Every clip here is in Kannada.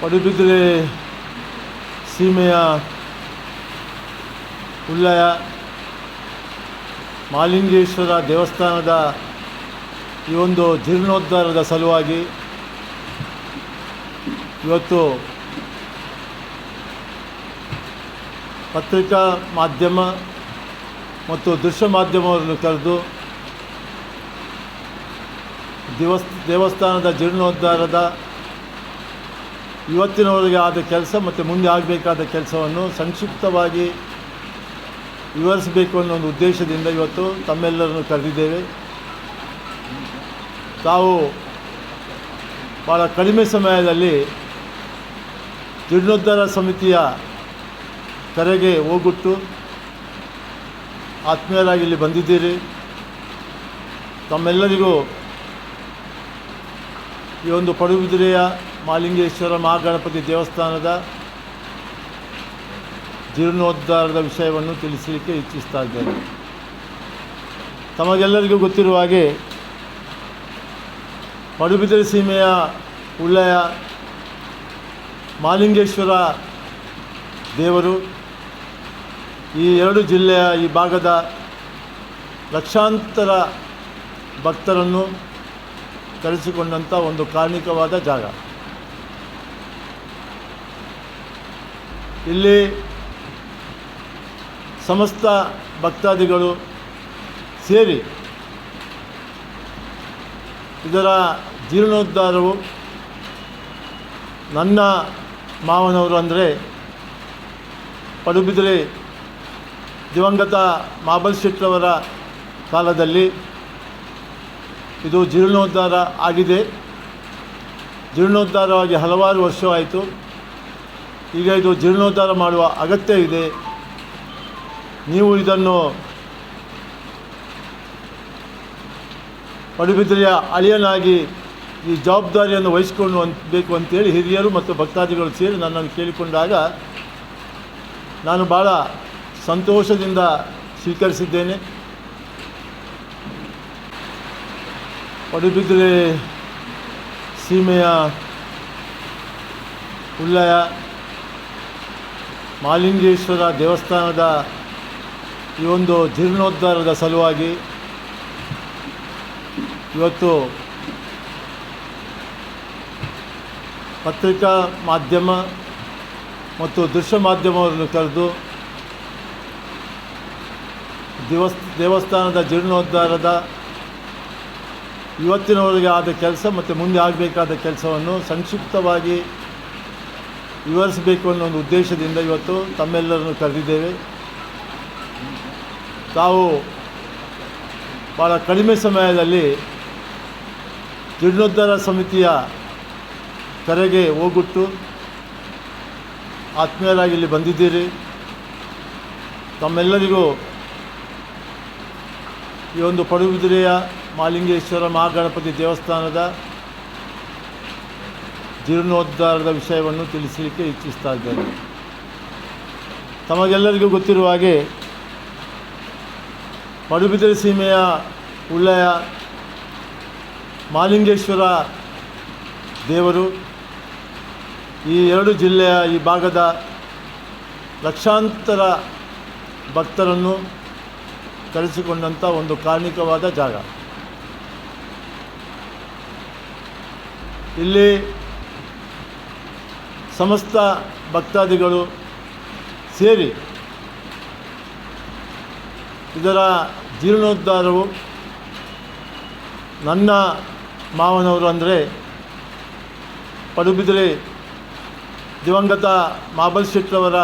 ಪಡುಬಿದ್ರೆ ಸೀಮೆಯ ಉಳ್ಳಯ ಮಹಾಲಿಂಗೇಶ್ವರ ದೇವಸ್ಥಾನದ ಈ ಒಂದು ಜೀರ್ಣೋದ್ಧಾರದ ಸಲುವಾಗಿ ಇವತ್ತು ಪತ್ರಿಕಾ ಮಾಧ್ಯಮ ಮತ್ತು ದೃಶ್ಯ ಮಾಧ್ಯಮವನ್ನು ಕರೆದು ದೇವಸ್ಥಾನದ ಜೀರ್ಣೋದ್ಧಾರದ ಇವತ್ತಿನವರೆಗೆ ಆದ ಕೆಲಸ ಮತ್ತು ಮುಂದೆ ಆಗಬೇಕಾದ ಕೆಲಸವನ್ನು ಸಂಕ್ಷಿಪ್ತವಾಗಿ ವಿವರಿಸಬೇಕು ಅನ್ನೋ ಒಂದು ಉದ್ದೇಶದಿಂದ ಇವತ್ತು ತಮ್ಮೆಲ್ಲರನ್ನು ಕರೆದಿದ್ದೇವೆ. ತಾವು ಭಾಳ ಕಡಿಮೆ ಸಮಯದಲ್ಲಿ ಜೀರ್ಣೋದ್ಧಾರ ಸಮಿತಿಯ ಕರೆಗೆ ಹೋಗುಟ್ಟು ಆತ್ಮೀಯರಾಗಿ ಇಲ್ಲಿ ಬಂದಿದ್ದೀರಿ. ತಮ್ಮೆಲ್ಲರಿಗೂ ಈ ಒಂದು ಪಡುಬಿದ್ರೆಯ ಮಹಾಲಿಂಗೇಶ್ವರ ಮಹಾಗಣಪತಿ ದೇವಸ್ಥಾನದ ಜೀರ್ಣೋದ್ಧಾರದ ವಿಷಯವನ್ನು ತಿಳಿಸಲಿಕ್ಕೆ ಇಚ್ಛಿಸ್ತಾ ಇದ್ದೇನೆ. ತಮಗೆಲ್ಲರಿಗೂ ಗೊತ್ತಿರುವ ಹಾಗೆ ಪಡುಬಿದ್ರೆ ಸೀಮೆಯ ಉಳ್ಳಯ ಮಹಾಲಿಂಗೇಶ್ವರ ದೇವರು ಈ ಎರಡು ಜಿಲ್ಲೆಯ ಈ ಭಾಗದ ಲಕ್ಷಾಂತರ ಭಕ್ತರನ್ನು ಕರೆಸಿಕೊಂಡಂಥ ಒಂದು ಕಾರಣಿಕವಾದ ಜಾಗ. ಇಲ್ಲಿ ಸಮಸ್ತ ಭಕ್ತಾದಿಗಳು ಸೇರಿ ಇದರ ಜೀರ್ಣೋದ್ಧಾರವು ನನ್ನ ಮಾವನವರು ಅಂದರೆ ಪಡುಬಿದ್ರೆ ದಿವಂಗತ ಮಹಾಬಲ್ ಶೆಟ್ಟರವರ ಕಾಲದಲ್ಲಿ ಇದು ಜೀರ್ಣೋದ್ಧಾರ ಆಗಿದೆ. ಜೀರ್ಣೋದ್ಧಾರವಾಗಿ ಹಲವಾರು ವರ್ಷವಾಯಿತು. ಈಗ ಇದು ಜೀರ್ಣೋದ್ಧಾರ ಮಾಡುವ ಅಗತ್ಯ ಇದೆ. ನೀವು ಇದನ್ನು ಪಡುಬಿದ್ರೆಯ ಅಳಿಯನಾಗಿ ಈ ಜವಾಬ್ದಾರಿಯನ್ನು ವಹಿಸಿಕೊಂಡು ಬೇಕು ಅಂತೇಳಿ ಹಿರಿಯರು ಮತ್ತು ಭಕ್ತಾದಿಗಳು ಸೇರಿ ನನ್ನನ್ನು ಕೇಳಿಕೊಂಡಾಗ ನಾನು ಭಾಳ ಸಂತೋಷದಿಂದ ಸ್ವೀಕರಿಸಿದ್ದೇನೆ. ಪಡುಬಿದ್ರೆ ಸೀಮೆಯ ಉಳ್ಳಯ ಮಹಾಲಿಂಗೇಶ್ವರ ದೇವಸ್ಥಾನದ ಈ ಒಂದು ಜೀರ್ಣೋದ್ಧಾರದ ಸಲುವಾಗಿ ಇವತ್ತು ಪತ್ರಿಕಾ ಮಾಧ್ಯಮ ಮತ್ತು ದೃಶ್ಯ ಮಾಧ್ಯಮವನ್ನು ಕರೆದು ದೇವಸ್ಥಾನದ ಜೀರ್ಣೋದ್ಧಾರದ ಇವತ್ತಿನವರೆಗೆ ಆದ ಕೆಲಸ ಮತ್ತು ಮುಂದೆ ಆಗಬೇಕಾದ ಕೆಲಸವನ್ನು ಸಂಕ್ಷಿಪ್ತವಾಗಿ ವಿವರಿಸಬೇಕು ಅನ್ನೋ ಒಂದು ಉದ್ದೇಶದಿಂದ ಇವತ್ತು ತಮ್ಮೆಲ್ಲರನ್ನು ಕರೆದಿದ್ದೇವೆ. ತಾವು ಭಾಳ ಕಡಿಮೆ ಸಮಯದಲ್ಲಿ ಜೀರ್ಣೋದ್ಧಾರ ಸಮಿತಿಯ ಕರೆಗೆ ಹೋಗುಟ್ಟು ಆತ್ಮೀಯರಾಗಿ ಇಲ್ಲಿ ಬಂದಿದ್ದೀರಿ. ತಮ್ಮೆಲ್ಲರಿಗೂ ಈ ಒಂದು ಪಡುಬಿದ್ರೆಯ ಮಹಾಲಿಂಗೇಶ್ವರ ಮಹಾಗಣಪತಿ ದೇವಸ್ಥಾನದ ಜೀರ್ಣೋದ್ಧಾರದ ವಿಷಯವನ್ನು ತಿಳಿಸಲಿಕ್ಕೆ ಇಚ್ಛಿಸ್ತಾ ಇದ್ದೇನೆ. ತಮಗೆಲ್ಲರಿಗೂ ಗೊತ್ತಿರುವ ಹಾಗೆ ಪಡುಬಿದ್ರೆ ಸೀಮೆಯ ಉಳ್ಳಯ ಮಹಾಲಿಂಗೇಶ್ವರ ದೇವರು ಈ ಎರಡು ಜಿಲ್ಲೆಯ ಈ ಭಾಗದ ಲಕ್ಷಾಂತರ ಭಕ್ತರನ್ನು ಕರೆಸಿಕೊಂಡಂಥ ಒಂದು ಕಾರಣಿಕವಾದ ಜಾಗ. ಇಲ್ಲಿ ಸಮಸ್ತ ಭಕ್ತಾದಿಗಳು ಸೇರಿ ಇದರ ಜೀರ್ಣೋದ್ಧಾರವು ನನ್ನ ಮಾವನವರು ಅಂದರೆ ಪಡುಬಿದ್ರೆ ದಿವಂಗತ ಮಹಾಬಲ್ ಶೆಟ್ಟರವರ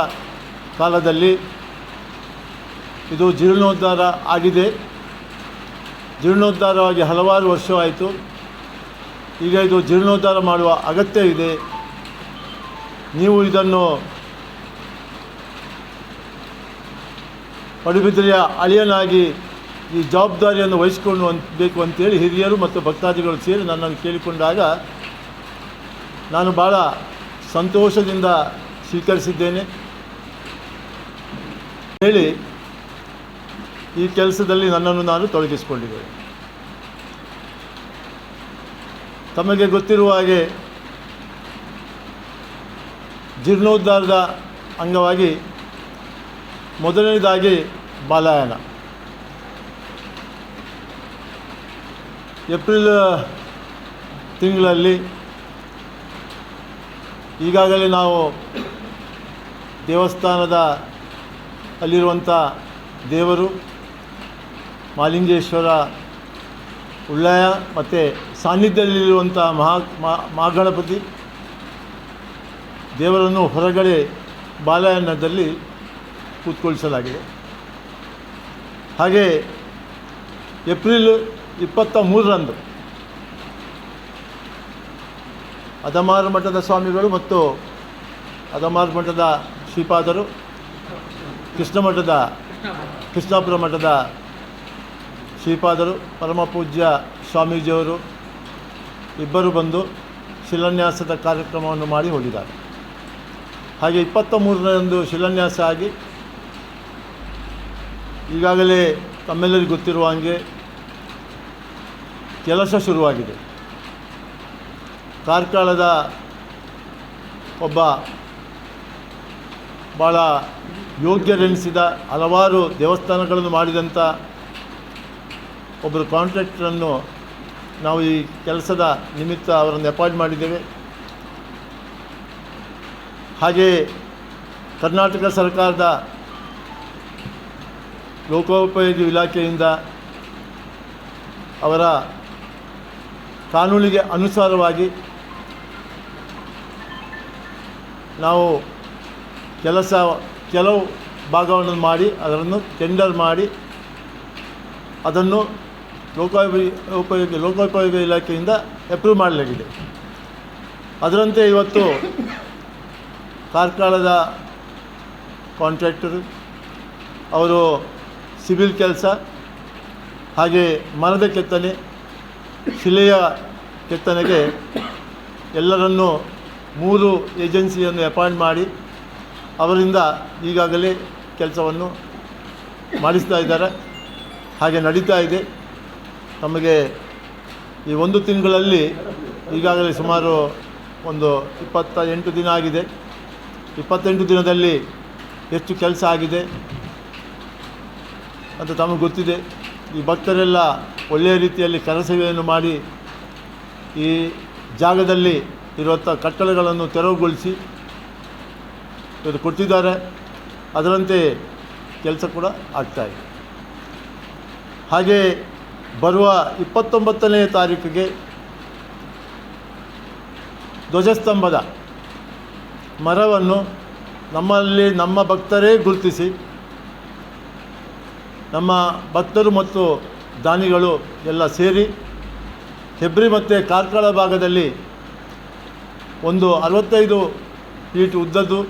ಕಾಲದಲ್ಲಿ ಇದು ಜೀರ್ಣೋದ್ಧಾರ ಆಗಿದೆ. ಜೀರ್ಣೋದ್ಧಾರವಾಗಿ ಹಲವಾರು ವರ್ಷವಾಯಿತು. ಈಗ ಇದು ಜೀರ್ಣೋದ್ಧಾರ ಮಾಡುವ ಅಗತ್ಯ ಇದೆ. ನೀವು ಇದನ್ನು ಪಡುಬಿದ್ರೆಯ ಅಳಿಯನಾಗಿ ಈ ಜವಾಬ್ದಾರಿಯನ್ನು ವಹಿಸಿಕೊಂಡು ಬೇಕು ಅಂತೇಳಿ ಹಿರಿಯರು ಮತ್ತು ಭಕ್ತಾದಿಗಳು ಸೇರಿ ನನ್ನನ್ನು ಕೇಳಿಕೊಂಡಾಗ ನಾನು ಭಾಳ ಸಂತೋಷದಿಂದ ಸ್ವೀಕರಿಸಿದ್ದೇನೆ. ಹೇಳಿ ಈ ಕೆಲಸದಲ್ಲಿ ನನ್ನನ್ನು ನಾನು ತೊಡಗಿಸಿಕೊಂಡಿದ್ದೇನೆ. ತಮಗೆ ಗೊತ್ತಿರುವ ಹಾಗೆ ಜೀರ್ಣೋದ್ಧಾರದ ಅಂಗವಾಗಿ ಮೊದಲನೇದಾಗಿ ಬಾಲಯಾನ. ಏಪ್ರಿಲ್ ತಿಂಗಳಲ್ಲಿ ಈಗಾಗಲೇ ನಾವು ದೇವಸ್ಥಾನದ ಅಲ್ಲಿರುವಂಥ ದೇವರು ಮಾಲಿಂಗೇಶ್ವರ ಉಳ್ಳಾಯ ಮತ್ತು ಸಾನ್ನಿಧ್ಯದಲ್ಲಿರುವಂಥ ಮಹಾಗಣಪತಿ ದೇವರನ್ನು ಹೊರಗಡೆ ಬಾಲಯಾನದಲ್ಲಿ ಕೂತ್ಕೊಳಿಸಲಾಗಿದೆ. ಹಾಗೆ ಏಪ್ರಿಲ್ 23ರಂದು ಅದಮಾರ ಮಠದ ಸ್ವಾಮಿಗಳು ಮತ್ತು ಅದಮಾರ ಮಠದ ಶ್ರೀಪಾದರು, ಕೃಷ್ಣಾಪುರ ಮಠದ ಶ್ರೀಪಾದರು, ಪರಮ ಪೂಜ್ಯ ಸ್ವಾಮೀಜಿಯವರು ಇಬ್ಬರು ಬಂದು ಶಿಲಾನ್ಯಾಸದ ಕಾರ್ಯಕ್ರಮವನ್ನು ಮಾಡಿ ಹೋಗಿದ್ದಾರೆ. ಹಾಗೆ 23ರಂದು ಶಿಲಾನ್ಯಾಸ ಆಗಿ ಈಗಾಗಲೇ ತಮ್ಮೆಲ್ಲರಿಗೂ ಗೊತ್ತಿರುವ ಹಾಗೆ ಕೆಲಸ ಶುರುವಾಗಿದೆ. ಕಾರ್ಕಳದ ಒಬ್ಬ ಭಾಳ ಯೋಗ್ಯರೆನಿಸಿದ ಹಲವಾರು ದೇವಸ್ಥಾನಗಳನ್ನು ಮಾಡಿದಂಥ ಒಬ್ಬರು ಕಾಂಟ್ರಾಕ್ಟರನ್ನು ನಾವು ಈ ಕೆಲಸದ ನಿಮಿತ್ತ ಅವರನ್ನು ಅಪಾಯಿಂಟ್ ಮಾಡಿದ್ದೇವೆ. ಹಾಗೆ ಕರ್ನಾಟಕ ಸರ್ಕಾರದ ಲೋಕೋಪಯೋಗಿ ಇಲಾಖೆಯಿಂದ ಅವರ ಕಾನೂನಿಗೆ ಅನುಸಾರವಾಗಿ ನಾವು ಕೆಲವು ಭಾಗವನ್ನು ಮಾಡಿ ಅದನ್ನು ಟೆಂಡರ್ ಮಾಡಿ ಅದನ್ನು ಲೋಕೋಪಯೋಗಿ ಇಲಾಖೆಯಿಂದ ಅಪ್ರೂವ್ ಮಾಡಲಾಗಿದೆ. ಅದರಂತೆ ಇವತ್ತು ಕಾರ್ಕಳದ ಕಾಂಟ್ರಾಕ್ಟರು ಅವರು ಸಿವಿಲ್ ಕೆಲಸ, ಹಾಗೆ ಮರದ ಕೆತ್ತನೆ, ಶಿಲೆಯ ಕೆತ್ತನೆಗೆ ಎಲ್ಲರನ್ನೂ 3 ಏಜೆನ್ಸಿಯನ್ನು ಅಪಾಯಿಂಟ್ ಮಾಡಿ ಅವರಿಂದ ಈಗಾಗಲೇ ಕೆಲಸವನ್ನು ಮಾಡಿಸ್ತಾ ಇದ್ದಾರೆ. ಹಾಗೆ ನಡೀತಾ ಇದೆ. ನಮಗೆ ಈ 1 ತಿಂಗಳಲ್ಲಿ ಈಗಾಗಲೇ ಸುಮಾರು ಒಂದು 28 ದಿನ ಆಗಿದೆ. 28 ದಿನದಲ್ಲಿ ಎಷ್ಟು ಕೆಲಸ ಆಗಿದೆ ಅಂತ ತಮಗೆ ಗೊತ್ತಿದೆ. ಈ ಭಕ್ತರೆಲ್ಲ ಒಳ್ಳೆಯ ರೀತಿಯಲ್ಲಿ ಕರಸೇವೆಯನ್ನು ಮಾಡಿ ಈ ಜಾಗದಲ್ಲಿ ಇರುವಂಥ ಕಟ್ಟಡಗಳನ್ನು ತೆರವುಗೊಳಿಸಿ ಇದು ಕೊಟ್ಟಿದ್ದಾರೆ. ಅದರಂತೆ ಕೆಲಸ ಕೂಡ ಆಗ್ತಾಯಿದೆ. ಹಾಗೆ ಬರುವ 29ನೇ ತಾರೀಕಿಗೆ ಧ್ವಜಸ್ತಂಭದ ಮರವನ್ನು ನಮ್ಮ ಭಕ್ತರೇ ಗುರುತಿಸಿ, ನಮ್ಮ ಭಕ್ತರು ಮತ್ತು ದಾನಿಗಳು ಎಲ್ಲ ಸೇರಿ ಹೆಬ್ರಿ ಮತ್ತು ಕಾರ್ಕಳ ಭಾಗದಲ್ಲಿ ಒಂದು 65 ಫೀಟ್ ಉದ್ದದ್ದು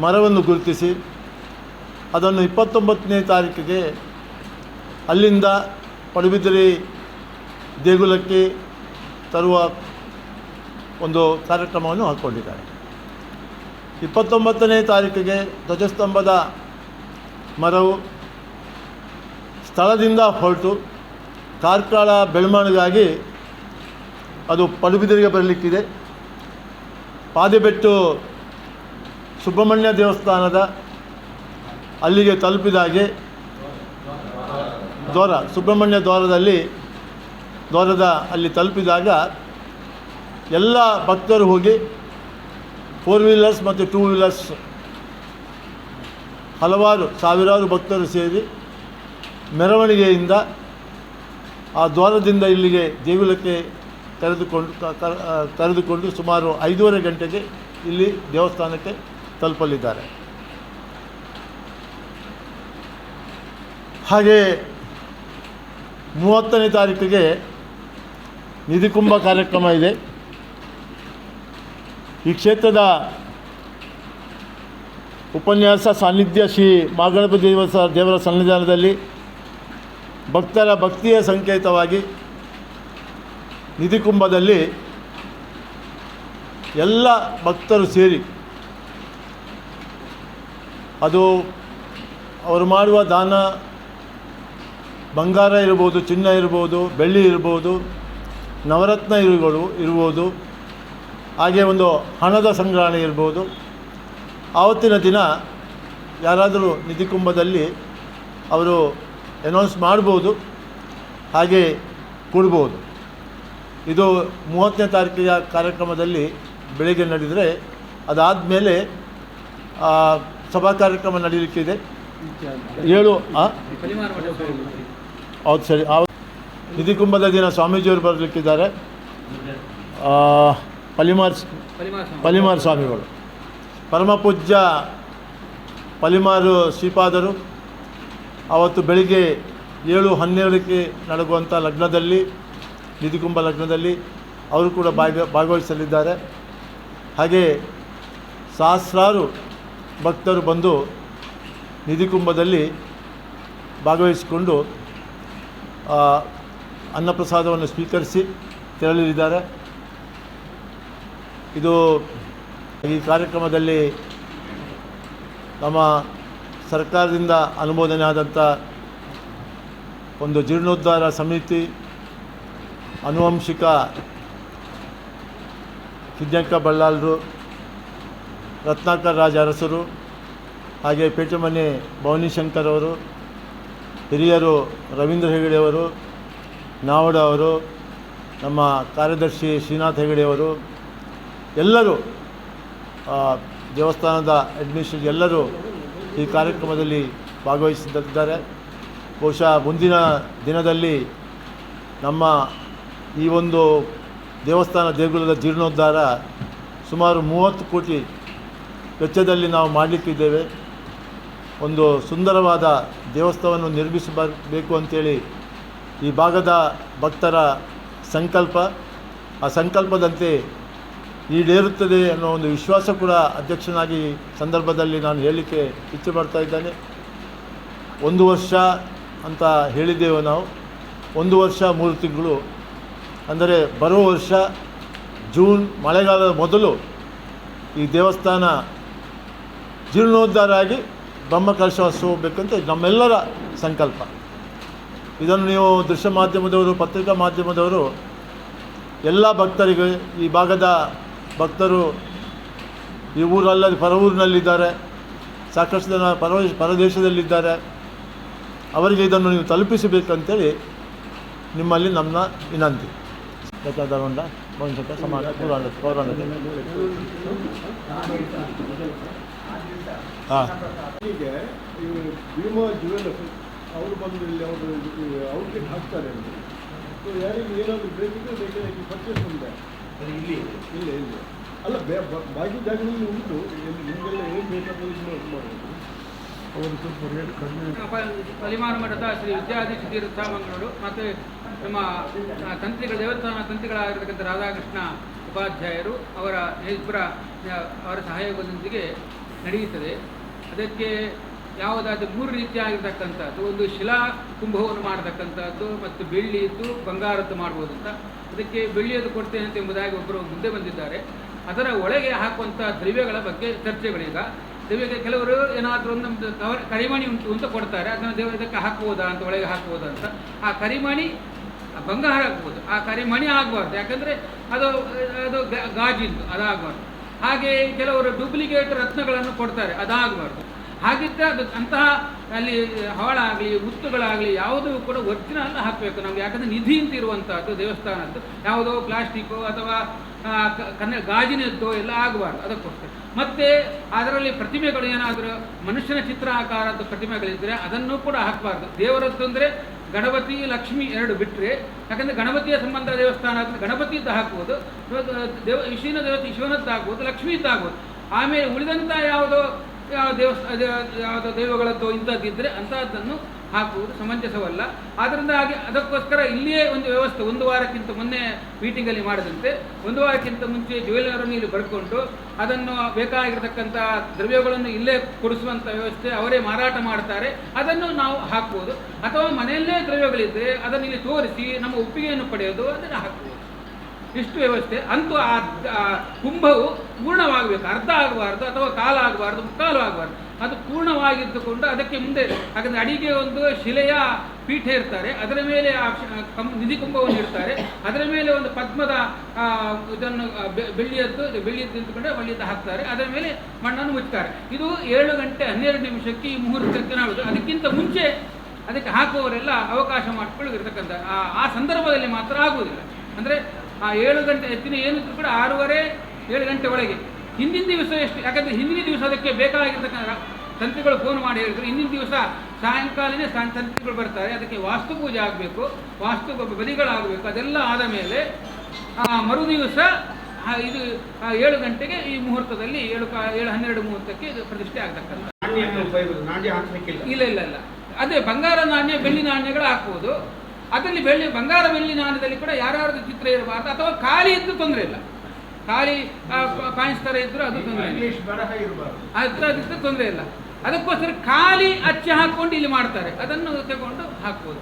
ಮರವನ್ನು ಗುರುತಿಸಿ ಅದನ್ನು 29ನೇ ತಾರೀಕಿಗೆ ಅಲ್ಲಿಂದ ಪಡುಬಿದ್ರಿ ದೇಗುಲಕ್ಕೆ ತರುವ ಒಂದು ಕಾರ್ಯಕ್ರಮವನ್ನು ಹಾಕ್ಕೊಂಡಿದ್ದಾರೆ. 29ನೇ ತಾರೀಕಿಗೆ ಧ್ವಜಸ್ತಂಭದ ಮರವು ಸ್ಥಳದಿಂದ ಹೊರಟು ಕಾರ್ಕಳ ಬೆಳಮಾಣಿಗಾಗಿ ಅದು ಪಡುಬಿದ್ರಿಗೆ ಬರಲಿಕ್ಕಿದೆ. ಪಾದೆಬೆಟ್ಟು ಸುಬ್ರಹ್ಮಣ್ಯ ದೇವಸ್ಥಾನದ ಅಲ್ಲಿಗೆ ತಲುಪಿದಾಗೆ ಸುಬ್ರಹ್ಮಣ್ಯ ದ್ವಾರದ ಅಲ್ಲಿ ತಲುಪಿದಾಗ ಎಲ್ಲ ಭಕ್ತರು ಹೋಗಿ 4 ವೀಲರ್ಸ್ ಮತ್ತು 2 ವೀಲರ್ಸ್ ಸಾವಿರಾರು ಭಕ್ತರು ಸೇರಿ ಮೆರವಣಿಗೆಯಿಂದ ಆ ದ್ವಾರದಿಂದ ಇಲ್ಲಿಗೆ ದೇಗುಲಕ್ಕೆ ಕರೆದುಕೊಂಡು ಸುಮಾರು 5:30 ಗಂಟೆಗೆ ಇಲ್ಲಿ ದೇವಸ್ಥಾನಕ್ಕೆ ತಲುಪಲಿದ್ದಾರೆ. ಹಾಗೆ 30ನೇ ತಾರೀಕಿಗೆ ನಿಧಿಕುಂಭ ಕಾರ್ಯಕ್ರಮ ಇದೆ. ಈ ಕ್ಷೇತ್ರದ ಉಪನ್ಯಾಸ ಸಾನ್ನಿಧ್ಯ ಶ್ರೀ ಮಹಾಗಣಪತಿ ದೇವರ ಸನ್ನಿಧಾನದಲ್ಲಿ ಭಕ್ತರ ಭಕ್ತಿಯ ಸಂಕೇತವಾಗಿ ನಿಧಿಕುಂಭದಲ್ಲಿ ಎಲ್ಲ ಭಕ್ತರು ಸೇರಿ ಅದು ಅವರು ಮಾಡುವ ದಾನ ಬಂಗಾರ ಇರ್ಬೋದು, ಚಿನ್ನ ಇರ್ಬೋದು, ಬೆಳ್ಳಿ ಇರ್ಬೋದು, ನವರತ್ನ ಇರ್ಬೋದು, ಹಾಗೆ ಒಂದು ಹಣದ ಸಂಗ್ರಹಣೆ ಇರ್ಬೋದು. ಆವತ್ತಿನ ದಿನ ಯಾರಾದರೂ ನಿಧಿ ಕುಂಭದಲ್ಲಿ ಅವರು ಅನೌನ್ಸ್ ಮಾಡ್ಬೋದು, ಹಾಗೆ ಕೊಡ್ಬೋದು. ಇದು 30ನೇ ತಾರೀಕಿನ ಕಾರ್ಯಕ್ರಮದಲ್ಲಿ ಬೆಳಗ್ಗೆ ನಡೆದರೆ ಅದಾದಮೇಲೆ ಸಭಾ ಕಾರ್ಯಕ್ರಮ ನಡೀಲಿಕ್ಕಿದೆ. 7 ಹೌದು ಸರಿ. ನಿಧಿ ಕುಂಭದ ದಿನ ಸ್ವಾಮೀಜಿಯವರು ಬರಲಿಕ್ಕಿದ್ದಾರೆ, ಪಲಿಮಾರ್ ಸ್ವಾಮಿಗಳು. ಪರಮಪೂಜ್ಯ ಪಲಿಮಾರು ಶ್ರೀಪಾದರು ಅವತ್ತು ಬೆಳಿಗ್ಗೆ 7:12ಕ್ಕೆ ನಡೆಯುವಂಥ ಲಗ್ನದಲ್ಲಿ, ನಿಧಿ ಕುಂಭ ಲಗ್ನದಲ್ಲಿ ಅವರು ಕೂಡ ಭಾಗವಹಿಸಲಿದ್ದಾರೆ. ಹಾಗೆ ಸಹಸ್ರಾರು ಭಕ್ತರು ಬಂದು ನಿಧಿ ಕುಂಭದಲ್ಲಿ ಭಾಗವಹಿಸಿಕೊಂಡು ಅನ್ನಪ್ರಸಾದವನ್ನು ಸ್ವೀಕರಿಸಿ ತೆರಳಲಿದ್ದಾರೆ. ಈ ಕಾರ್ಯಕ್ರಮದಲ್ಲಿ ನಮ್ಮ ಸರ್ಕಾರದಿಂದ ಅನುಮೋದನೆ ಆದಂಥ ಒಂದು ಜೀರ್ಣೋದ್ಧಾರ ಸಮಿತಿ, ಆನುವಂಶಿಕ ಕಿಜ್ಜಂಕ ಬಳ್ಳಾಲರು, ರತ್ನಾಕರ್ ರಾಜ ಅರಸರು, ಹಾಗೆ ಪೇಟಮನೆ ಭವಾನಿಶಂಕರ್ ಅವರು, ಹಿರಿಯರು ರವೀಂದ್ರ ಹೆಗಡೆಯವರು, ನಾವಡ ಅವರು, ನಮ್ಮ ಕಾರ್ಯದರ್ಶಿ ಶ್ರೀನಾಥ್ ಹೆಗಡೆಯವರು, ಎಲ್ಲರೂ ದೇವಸ್ಥಾನದ ಅಡ್ಮಿನಿಸ್ಟ್ರೇಷನ್ ಎಲ್ಲರೂ ಈ ಕಾರ್ಯಕ್ರಮದಲ್ಲಿ ಭಾಗವಹಿಸಿದ್ದಾರೆ. ಬಹುಶಃ ಮುಂದಿನ ದಿನದಲ್ಲಿ ನಮ್ಮ ಈ ಒಂದು ದೇಗುಲದ ಜೀರ್ಣೋದ್ಧಾರ ಸುಮಾರು 30 ಕೋಟಿ ವೆಚ್ಚದಲ್ಲಿ ನಾವು ಮಾಡಲಿಕ್ಕಿದ್ದೇವೆ. ಒಂದು ಸುಂದರವಾದ ದೇವಸ್ಥಾನವನ್ನು ನಿರ್ಮಿಸಬೇಕು ಅಂತೇಳಿ ಈ ಭಾಗದ ಭಕ್ತರ ಸಂಕಲ್ಪ. ಆ ಸಂಕಲ್ಪದಂತೆ ಈಡೇರುತ್ತದೆ ಅನ್ನೋ ಒಂದು ವಿಶ್ವಾಸ ಕೂಡ ಅಧ್ಯಕ್ಷನಾಗಿ ಸಂದರ್ಭದಲ್ಲಿ ನಾನು ಹೇಳಲಿಕ್ಕೆ ಇಚ್ಛೆ ಪಡ್ತಾ ಇದ್ದೇನೆ. 1 ವರ್ಷ ಅಂತ ಹೇಳಿದ್ದೇವೆ ನಾವು. 1 ವರ್ಷ 3 ತಿಂಗಳು ಅಂದರೆ ಬರುವ ವರ್ಷ ಜೂನ್ ಮಳೆಗಾಲದ ಮೊದಲು ಈ ದೇವಸ್ಥಾನ ಜೀರ್ಣೋದ್ಧಾರ ಆಗಿ ಬ್ರಹ್ಮಕಲಶೋತ್ಸವ ಹೋಗಬೇಕಂತ ನಮ್ಮೆಲ್ಲರ ಸಂಕಲ್ಪ. ಇದನ್ನು ನೀವು ದೃಶ್ಯ ಮಾಧ್ಯಮದವರು, ಪತ್ರಿಕಾ ಮಾಧ್ಯಮದವರು ಎಲ್ಲ ಭಕ್ತರಿಗೆ, ಈ ಭಾಗದ ಭಕ್ತರು ಈ ಊರಲ್ಲದೆ ಪರ ಊರಿನಲ್ಲಿದ್ದಾರೆ, ಸಾಕಷ್ಟು ಜನ ಪರದೇಶದಲ್ಲಿದ್ದಾರೆ, ಅವರಿಗೆ ಇದನ್ನು ನೀವು ತಲುಪಿಸಬೇಕಂತೇಳಿ ನಿಮ್ಮಲ್ಲಿ ನಮ್ಮ ವಿನಂತಿ. ಬೇಕಾದಗೊಂಡ ವಂಶಕ ಸಮಾಜ ಪೌರಾಣಿಕ ಈಗ ಭೀಮಾ ಜ್ಯುವೆಲ್ಲರ್ಸ್ ಅವರು ಬಂದು ಇಲ್ಲಿ ಅವರು ಔಟ್ಲೆಟ್ ಹಾಕ್ತಾರೆ ಅಂತ. ಸೊ ಯಾರಿಗೆ ಏನಾದರೂ ಬೇಕಿದ್ರೆ ಬೇಕಾಗಿ ಪರ್ಚೇಸ್ ಮಾಡಿದೆ ಇಲ್ಲಿ ಇಲ್ಲ ಇಲ್ಲ ಅಲ್ಲ ಬಾಕಿ ಜಾಗದಲ್ಲಿ ಉಂಟು. ನಿಮಗೆಲ್ಲ ಏನು ಬೇಕಾದರೂ ಇದು ಮಾಡ್ಬೋದು. ಅವರು ಸ್ವಲ್ಪ ರೇಟ್ ಕಡಿಮೆ. ಪಲಿಮಾರು ಮಠದ ಶ್ರೀ ವಿದ್ಯಾಧಿ ತೀರ್ಥ ಮಂಗಳೂರು ಮತ್ತು ನಮ್ಮ ದೇವಸ್ಥಾನ ತಂತ್ರಿಗಳಾಗಿರ್ತಕ್ಕಂಥ ರಾಧಾಕೃಷ್ಣ ಉಪಾಧ್ಯಾಯರು ಅವರ ಅವರ ಸಹಯೋಗದೊಂದಿಗೆ ನಡೆಯುತ್ತದೆ. ಅದಕ್ಕೆ ಯಾವುದಾದ್ರೂ 3 ರೀತಿಯಾಗಿರ್ತಕ್ಕಂಥದ್ದು, ಒಂದು ಶಿಲಾ ಕುಂಭವನ್ನು ಮಾಡತಕ್ಕಂಥದ್ದು, ಮತ್ತು ಬೆಳ್ಳಿಯದ್ದು, ಬಂಗಾರದ್ದು ಮಾಡ್ಬೋದು ಅಂತ. ಅದಕ್ಕೆ ಬೆಳ್ಳಿಯದ್ದು ಕೊಡ್ತೇನೆ ಅಂತ ಎಂಬುದಾಗಿ ಒಬ್ಬರು ಮುಂದೆ ಬಂದಿದ್ದಾರೆ. ಅದರ ಒಳಗೆ ಹಾಕುವಂಥ ದ್ರವ್ಯಗಳ ಬಗ್ಗೆ ಚರ್ಚೆಗಳೀಗ. ದ್ರವ್ಯಕ್ಕೆ ಕೆಲವರು ಏನಾದರೂ ಒಂದು ನಮ್ಮದು ಕರಿಮಣಿ ಉಂಟು ಅಂತ ಕೊಡ್ತಾರೆ, ಅದನ್ನು ಇದಕ್ಕೆ ಹಾಕ್ಬೋದಾ ಅಂತ, ಒಳಗೆ ಹಾಕ್ಬೋದಾ ಅಂತ. ಆ ಕರಿಮಣಿ ಬಂಗಾರ ಹಾಕ್ಬೋದು, ಆ ಕರಿಮಣಿ ಆಗಬಾರ್ದು, ಯಾಕಂದರೆ ಅದು ಅದು ಗಾಜಿಂದು, ಅದಾಗಬಾರ್ದು. ಹಾಗೆ ಕೆಲವರು ಡೂಪ್ಲಿಕೇಟ್ ರತ್ನಗಳನ್ನು ಕೊಡ್ತಾರೆ, ಅದಾಗಬಾರ್ದು. ಹಾಗಿದ್ದರೆ ಅದು ಅಂತಹ ಅಲ್ಲಿ ಹವಳಾಗಲಿ ಮುತ್ತುಗಳಾಗಲಿ ಯಾವುದೂ ಕೂಡ ಒರಿಜಿನಲ್ ಹಾಕಬೇಕು ನಮಗೆ. ಯಾಕಂದರೆ ನಿಧಿ ಅಂತ ಇರುವಂಥದ್ದು ದೇವಸ್ಥಾನದ್ದು, ಯಾವುದೋ ಪ್ಲಾಸ್ಟಿಕ್ಕು ಅಥವಾ ಗಾಜಿನದ್ದು ಎಲ್ಲ ಆಗಬಾರ್ದು, ಅದಕ್ಕೋಸ್ಕರ. ಮತ್ತು ಅದರಲ್ಲಿ ಪ್ರತಿಮೆಗಳು ಏನಾದರೂ ಮನುಷ್ಯನ ಚಿತ್ರ ಆಕಾರದ ಪ್ರತಿಮೆಗಳಿದ್ದರೆ ಅದನ್ನು ಕೂಡ ಹಾಕಬಾರ್ದು. ದೇವರದ್ದು ಅಂದರೆ ಗಣಪತಿ ಲಕ್ಷ್ಮಿ 2 ಬಿಟ್ಟರೆ, ಯಾಕಂದರೆ ಗಣಪತಿಯ ಸಂಬಂಧ ದೇವಸ್ಥಾನ ಆದರೆ ಗಣಪತಿದ್ದು ಹಾಕ್ಬೋದು, ವಿಷ್ಣುವಿನ ದೇವತೆ ಶಿವನದ್ದು ಆಗ್ಬೋದು, ಲಕ್ಷ್ಮೀದ್ದು ಆಗ್ಬೋದು. ಆಮೇಲೆ ಉಳಿದಂಥ ಯಾವುದೋ ದೈವಗಳದ್ದು ಇಂಥದ್ದಿದ್ದರೆ ಅಂಥದ್ದನ್ನು ಹಾಕುವುದು ಸಮಂಜಸವಲ್ಲ. ಆದ್ದರಿಂದ ಹಾಗೆ ಅದಕ್ಕೋಸ್ಕರ ಇಲ್ಲಿಯೇ ಒಂದು ವ್ಯವಸ್ಥೆ 1 ವಾರಕ್ಕಿಂತ ಮೊನ್ನೆ ಮೀಟಿಂಗಲ್ಲಿ ಮಾಡಿದಂತೆ 1 ವಾರಕ್ಕಿಂತ ಮುಂಚೆ ಜ್ಯುವೆಲ್ಲರನ್ನು ಇಲ್ಲಿ ಬರ್ಕೊಂಡು ಅದನ್ನು ಬೇಕಾಗಿರತಕ್ಕಂಥ ದ್ರವ್ಯಗಳನ್ನು ಇಲ್ಲೇ ಕೊಡಿಸುವಂಥ ವ್ಯವಸ್ಥೆ, ಅವರೇ ಮಾರಾಟ ಮಾಡ್ತಾರೆ, ಅದನ್ನು ನಾವು ಹಾಕ್ಬೋದು. ಅಥವಾ ಮನೆಯಲ್ಲೇ ದ್ರವ್ಯಗಳಿದ್ದರೆ ಅದನ್ನು ಇಲ್ಲಿ ತೋರಿಸಿ ನಮ್ಮ ಒಪ್ಪಿಗೆಯನ್ನು ಪಡೆಯೋದು, ಅದನ್ನು ಹಾಕ್ಬೋದು. ಇಷ್ಟು ವ್ಯವಸ್ಥೆ. ಅಂತೂ ಆ ಕುಂಭವು ಪೂರ್ಣವಾಗಬೇಕು, ಅರ್ಧ ಆಗಬಾರ್ದು ಅಥವಾ ಕಾಲ ಆಗಬಾರ್ದು, ಮುಕ್ಕಾಲು ಆಗಬಾರ್ದು. ಅದು ಪೂರ್ಣವಾಗಿದ್ದುಕೊಂಡು ಅದಕ್ಕೆ ಮುಂದೆ, ಹಾಗಾದರೆ ಅಡಿಗೆ ಒಂದು ಶಿಲೆಯ ಪೀಠ ಇರ್ತಾರೆ, ಅದರ ಮೇಲೆ ನಿಧಿ ಕುಂಭವನ್ನು ಇಡ್ತಾರೆ, ಅದರ ಮೇಲೆ ಒಂದು ಪದ್ಮದ ಇದನ್ನು ಬೆಳ್ಳಿಯದ್ದು ಇಟ್ಟುಕೊಂಡೆ ಒಳ್ಳೆಯದ್ದು ಹಾಕ್ತಾರೆ, ಅದರ ಮೇಲೆ ಮಣ್ಣನ್ನು ಮುಚ್ತಾರೆ. ಇದು 7 ಗಂಟೆ 12 ನಿಮಿಷಕ್ಕೆ ಈ ಮುಹೂರ್ತಕ್ಕೆ ನಾಡುದು. ಅದಕ್ಕಿಂತ ಮುಂಚೆ ಅದಕ್ಕೆ ಹಾಕುವವರೆಲ್ಲ ಅವಕಾಶ ಮಾಡಿಕೊಳ್ಳಿರ್ತಕ್ಕಂಥ ಆ ಸಂದರ್ಭದಲ್ಲಿ ಮಾತ್ರ ಆಗುವುದಿಲ್ಲ. ಅಂದರೆ ಆ 7 ಗಂಟೆ ಹೆಚ್ಚಿನ ಏನಿದ್ರು ಕೂಡ 6:30 7 ಗಂಟೆ ಒಳಗೆ. ಹಿಂದಿನ ದಿವಸ ಎಷ್ಟು, ಯಾಕಂದರೆ ಹಿಂದಿನ ದಿವಸ ಅದಕ್ಕೆ ಬೇಕಾಗಿರ್ತಕ್ಕಂಥ ತಂತ್ರಿಗಳು ಫೋನ್ ಮಾಡಿ ಹೇಳಿದ್ರು, ಹಿಂದಿನ ದಿವಸ ಸಾಯಂಕಾಲನೇ ತಂತ್ರಿಗಳು ಬರ್ತಾರೆ, ಅದಕ್ಕೆ ವಾಸ್ತು ಪೂಜೆ ಆಗಬೇಕು, ವಾಸ್ತು ಬಲಿಗಳಾಗಬೇಕು. ಅದೆಲ್ಲ ಆದ ಮೇಲೆ ಮರು ದಿವಸ ಇದು 7 ಗಂಟೆಗೆ ಈ ಮುಹೂರ್ತದಲ್ಲಿ 7:12 ಮುಹೂರ್ತಕ್ಕೆ ಇದು ಪ್ರತಿಷ್ಠೆ ಆಗ್ತಕ್ಕಂಥ. ಇಲ್ಲ, ಅದೇ ಬಂಗಾರ ನಾಣ್ಯ ಬೆಳ್ಳಿ ನಾಣ್ಯಗಳು ಹಾಕ್ಬೋದು. ಅದರಲ್ಲಿ ಬಂಗಾರ ಬೆಳ್ಳಿ ನಾಣ್ಯದಲ್ಲಿ ಕೂಡ ಯಾರ್ಯಾರ್ದು ಚಿತ್ರ ಇರಬಾರ್ದು, ಅಥವಾ ಖಾಲಿ ಇದ್ದು ತೊಂದರೆ ಇಲ್ಲ, ಖಾಲಿ ಕಾಯಿನ್ಸ್ ಥರ ಇದ್ದರೂ ಅದು ತೊಂದರೆ ಇಲ್ಲ, ತೊಂದರೆ ಇಲ್ಲ. ಅದಕ್ಕೋಸ್ಕರ ಖಾಲಿ ಅಚ್ಚೆ ಹಾಕ್ಕೊಂಡು ಇಲ್ಲಿ ಮಾಡ್ತಾರೆ, ಅದನ್ನು ತಗೊಂಡು ಹಾಕ್ಬೋದು.